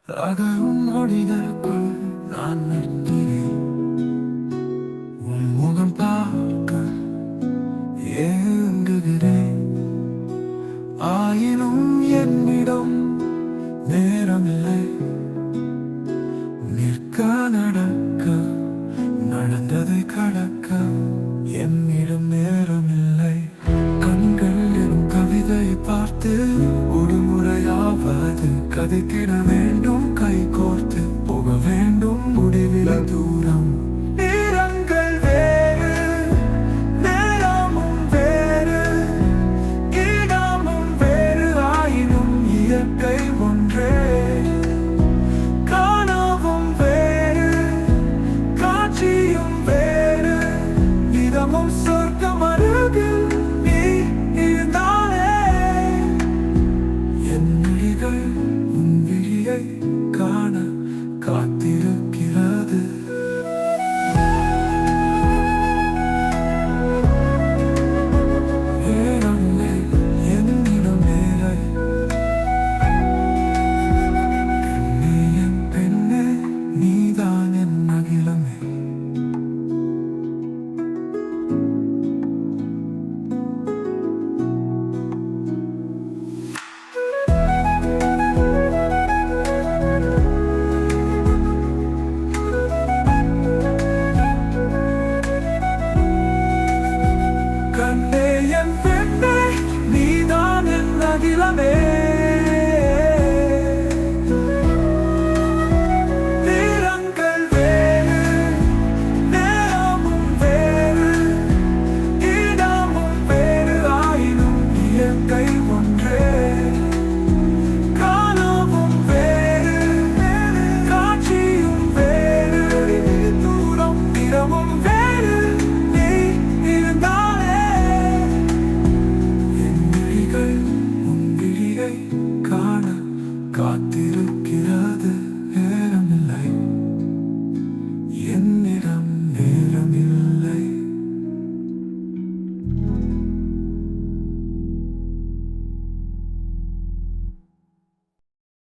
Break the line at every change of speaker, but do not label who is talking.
அகரும் மொழிகளுக்குள் நான் நிற்கிறேன். உன் முகம் பார்க்க ஏங்குகிறேன். ஆயினும் என்னிடம் நேரமில்லை. நிற்க நடக்க நடந்ததை கடக்க என்னிடம் நேரமில்லை. கண்கள் எனும் கவிதையை பார்த்து ஒரு முறையாவது கதைத்திட வேண்டும். கை கோர்த்து போக வேண்டும் முடிவில தூரம். நேரங்கள் வேறு, நேரமும் வேறு, இடமும் வேறு, ஆயினும் இயற்கை ஒன்றே. கனவும் வேறு, காட்சியும் வேறு, இதமும் சொர்க்கம் அருகில் நீ இருந்தாலே. என் விழிகள் உன் விழியை காண காத்திருக்கிறது. நேரமில்லை, என்னிடம் நேரை. பெண்ணே, என் பெண்ணே, நீதான் என் அகிலமே. கண்ணே, என் பெண்ணே, நீதான் என் அகிலமே. நேரங்கள் வேறு, நேரமும் வேறு, இடமும் வேறு, ஆயினும் இயற்கை ஒன்றே. கனவும் வேறு, காட்சியும் வேறு, தூரம் திறமும் வேறு, நீ இருந்தாலே. என் விழிகள் உன் விழியை